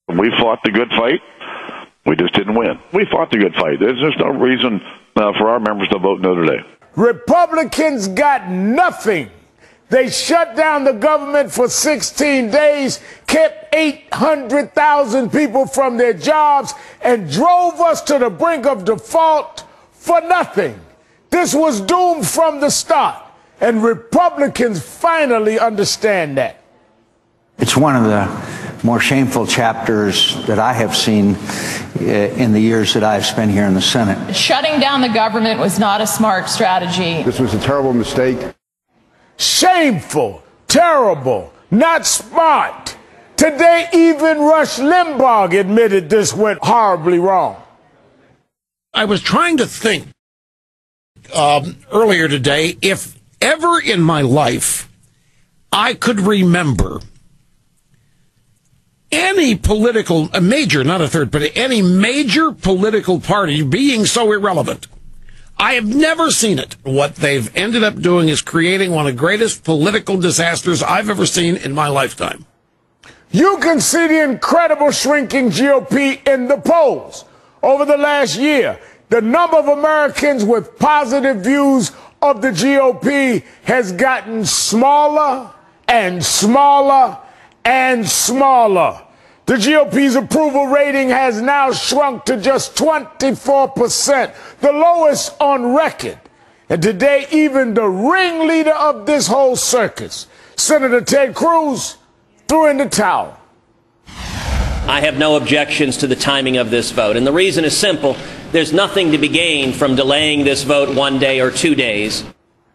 We fought the good fight. We just didn't win. We fought the good fight. There's just no reason for our members to vote no today. Republicans got nothing. They shut down the government for 16 days, kept 800,000 people from their jobs, and drove us to the brink of default for nothing. This was doomed from the start, and Republicans finally understand that. It's one of the more shameful chapters that I have seen in the years that I've spent here in the Senate. Shutting down the government was not a smart strategy. This was a terrible mistake. Shameful, terrible, not smart. Today, even Rush Limbaugh admitted this went horribly wrong. I was trying to think earlier today, if ever in my life I could remember any political, a major, not a third, but any major political party being so irrelevant. I have never seen it. What they've ended up doing is creating one of the greatest political disasters I've ever seen in my lifetime. You can see the incredible shrinking GOP in the polls. Over the last year, the number of Americans with positive views of the GOP has gotten smaller and smaller and smaller. The GOP's approval rating has now shrunk to just 24%, the lowest on record. And today, even the ringleader of this whole circus, Senator Ted Cruz, threw in the towel. I have no objections to the timing of this vote, and the reason is simple. There's nothing to be gained from delaying this vote 1 day or 2 days.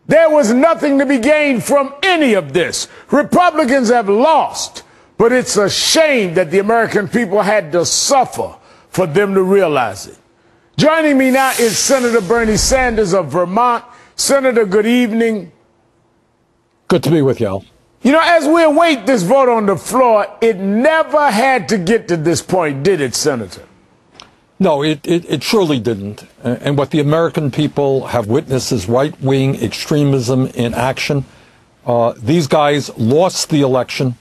There was nothing to be gained from any of this. Republicans have lost, but it's a shame that the American people had to suffer for them to realize it. Joining me now is Senator Bernie Sanders of Vermont. Senator, good evening. Good to be with y'all. You know, as we await this vote on the floor, it never had to get to this point, did it, Senator? No, it surely didn't. And what the American people have witnessed is right-wing extremism in action. These guys lost the election,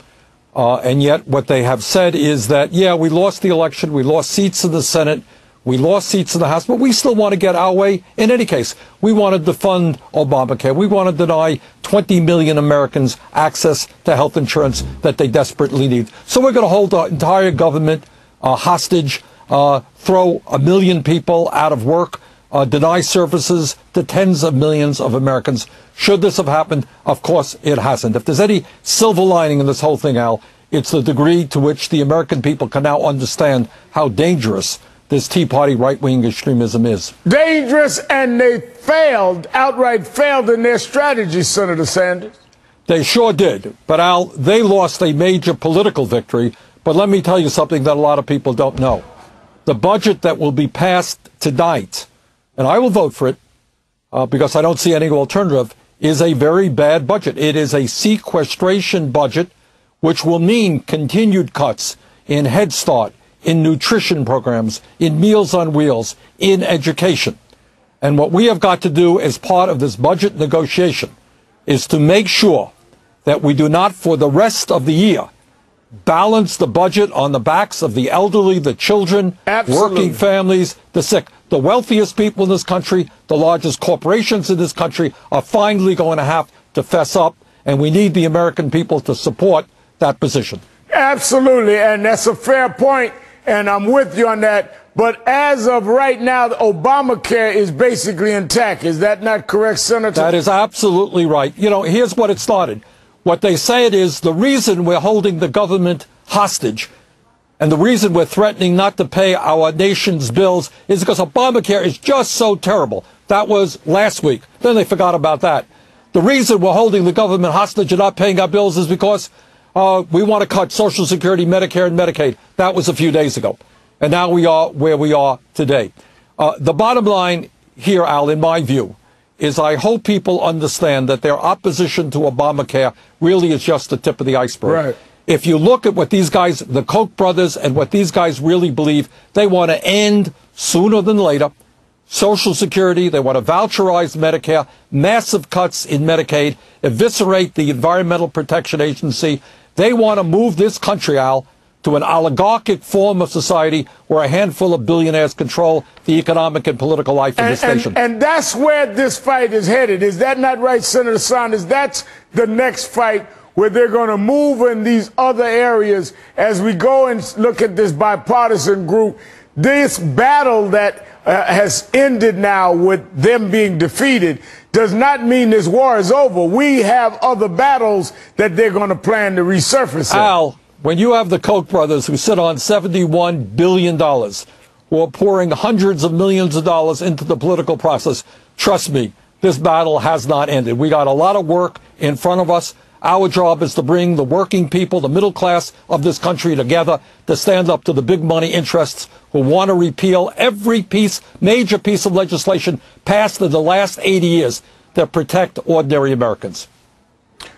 and yet what they have said is that, yeah, we lost the election, we lost seats in the Senate, we lost seats in the House, but we still want to get our way. In any case, we wanted to fund Obamacare. We want to deny 20 million Americans access to health insurance that they desperately need. So we're going to hold the entire government hostage, throw 1 million people out of work, deny services to tens of millions of Americans. Should this have happened? Of course it hasn't. If there's any silver lining in this whole thing, Al, it's the degree to which the American people can now understand how dangerous this Tea Party right-wing extremism is. Dangerous, and they failed, outright failed in their strategy, Senator Sanders. They sure did. But, Al, they lost a major political victory. But let me tell you something that a lot of people don't know. The budget that will be passed tonight, and I will vote for it because I don't see any alternative, is a very bad budget. It is a sequestration budget, which will mean continued cuts in Head Start, in nutrition programs, in Meals on Wheels, in education. And what we have got to do as part of this budget negotiation is to make sure that we do not, for the rest of the year, balance the budget on the backs of the elderly, the children, working families, the sick. The wealthiest people in this country, the largest corporations in this country are finally going to have to fess up, and we need the American people to support that position. Absolutely, and that's a fair point, and I'm with you on that. But as of right now, Obamacare is basically intact. Is that not correct, Senator? That is absolutely right. You know, here's what it started. What they say it is the reason we're holding the government hostage and the reason we're threatening not to pay our nation's bills is because Obamacare is just so terrible. That was last week. Then they forgot about that. The reason we're holding the government hostage and not paying our bills is because we want to cut Social Security, Medicare, and Medicaid. That was a few days ago. And now we are where we are today. The bottom line here, Al, in my view, is I hope people understand that their opposition to Obamacare really is just the tip of the iceberg. Right. If you look at what these guys, the Koch brothers, and what these guys really believe, they want to end sooner than later Social Security, they want to voucherize Medicare, massive cuts in Medicaid, eviscerate the Environmental Protection Agency. They want to move this country, Al, to an oligarchic form of society where a handful of billionaires control the economic and political life of this nation. And that's where this fight is headed. Is that not right, Senator Sanders? That's the next fight, where they're going to move in these other areas as we go and look at this bipartisan group. This battle that has ended now with them being defeated does not mean this war is over. We have other battles that they're going to plan to resurface. Al, when you have the Koch brothers who sit on $71 billion, who are pouring hundreds of millions of dollars into the political process, trust me, this battle has not ended. We got a lot of work in front of us. Our job is to bring the working people, the middle class of this country together to stand up to the big money interests who want to repeal every major piece of legislation passed in the last 80 years that protect ordinary Americans.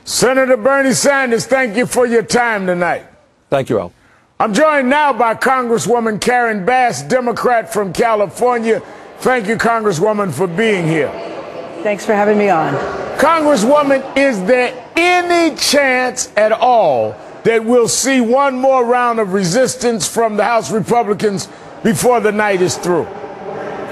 Senator Bernie Sanders, thank you for your time tonight. Thank you, Al. I'm joined now by Congresswoman Karen Bass, Democrat from California. Thank you, Congresswoman, for being here. Thanks for having me on. Congresswoman, is there any chance at all that we'll see one more round of resistance from the House Republicans before the night is through?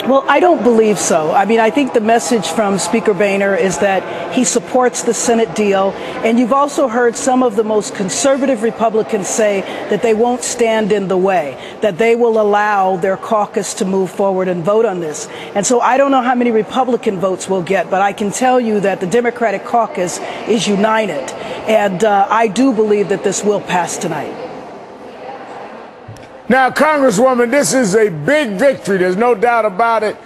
Well, I don't believe so. I mean, I think the message from Speaker Boehner is that he supports the Senate deal. And you've also heard some of the most conservative Republicans say that they won't stand in the way, that they will allow their caucus to move forward and vote on this. And so I don't know how many Republican votes we'll get, but I can tell you that the Democratic caucus is united. And I do believe that this will pass tonight. Now, Congresswoman, this is a big victory. There's no doubt about it.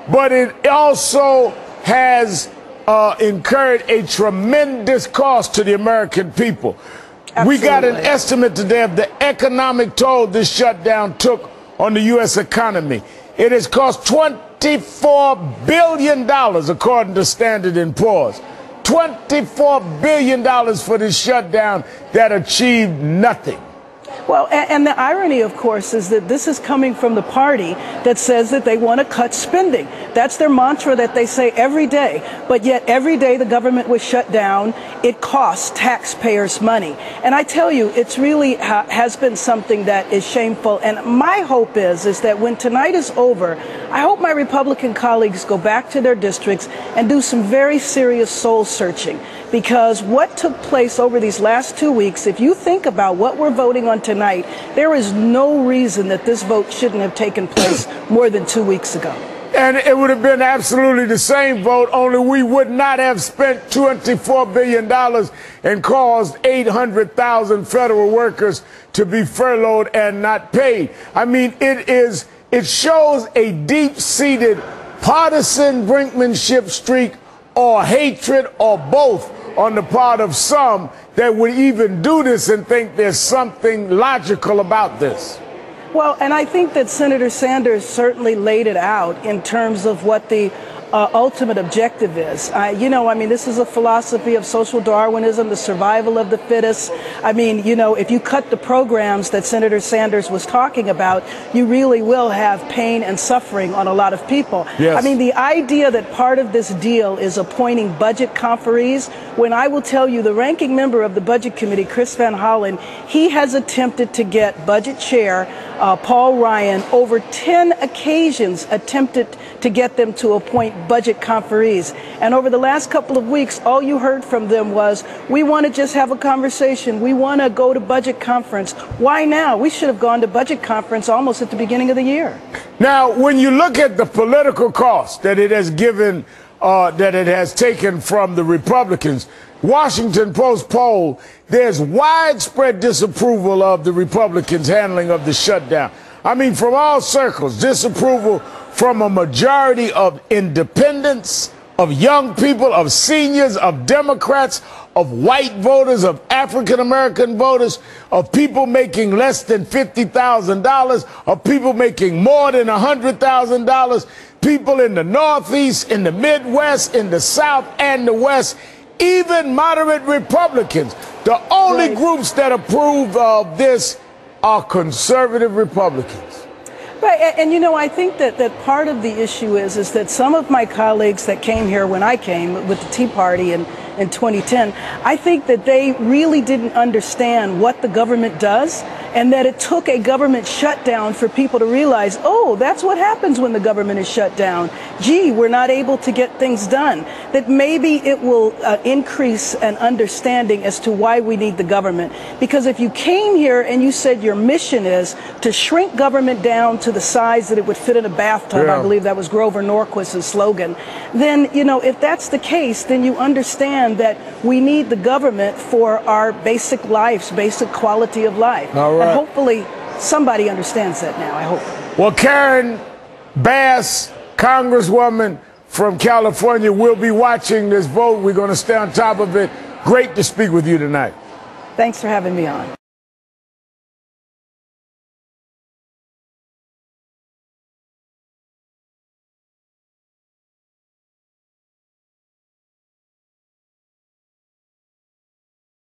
But it also has incurred a tremendous cost to the American people. Absolutely. We got an estimate today of the economic toll this shutdown took on the U.S. economy. It has cost $24 billion, according to Standard & Poor's. $24 billion for this shutdown that achieved nothing. Well, and the irony, of course, is that this is coming from the party that says that they want to cut spending. That's their mantra that they say every day. But yet every day the government was shut down, it costs taxpayers money. And I tell you, it's really has been something that is shameful. And my hope is that when tonight is over, I hope my Republican colleagues go back to their districts and do some very serious soul searching. Because what took place over these last 2 weeks, if you think about what we're voting on tonight, there is no reason that this vote shouldn't have taken place more than 2 weeks ago. And it would have been absolutely the same vote, only we would not have spent $24 billion and caused 800,000 federal workers to be furloughed and not paid. I mean, it shows a deep-seated partisan brinkmanship streak or hatred or both on the part of some that would even do this and think there's something logical about this. Well, and I think that Senator Sanders certainly laid it out in terms of what the ultimate objective is. This is a philosophy of social Darwinism, the survival of the fittest. I mean, if you cut the programs that Senator Sanders was talking about, you really will have pain and suffering on a lot of people. Yes. I mean, the idea that part of this deal is appointing budget conferees, when I will tell you the ranking member of the Budget Committee, Chris Van Hollen, he has attempted to get Budget Chair Paul Ryan over 10 occasions attempted to get them to appoint budget conferees. And over the last couple of weeks, all you heard from them was, we want to just have a conversation. We want to go to budget conference. Why now? We should have gone to budget conference almost at the beginning of the year. Now, when you look at the political cost that it has given, that it has taken from the Republicans, Washington Post poll, there's widespread disapproval of the Republicans' handling of the shutdown. I mean, from all circles, disapproval from a majority of independents, of young people, of seniors, of Democrats, of white voters, of African-American voters, of people making less than $50,000, of people making more than $100,000, people in the Northeast, in the Midwest, in the South, and the West. Even moderate Republicans. The only groups that approve of this are conservative Republicans. Right, and I think that part of the issue is that some of my colleagues that came here when I came with the Tea Party in 2010, I think that they really didn't understand what the government does and that it took a government shutdown for people to realize, oh, that's what happens when the government is shut down. Gee, we're not able to get things done. That maybe it will increase an understanding as to why we need the government. Because if you came here and you said your mission is to shrink government down to the size that it would fit in a bathtub, I believe that was Grover Norquist's slogan, then, you know, if that's the case, then you understand that we need the government for our basic lives, basic quality of life. All right. And hopefully somebody understands that now, I hope. Well, Karen Bass, Congresswoman from California, will be watching this vote. We're going to stay on top of it. Great to speak with you tonight. Thanks for having me on.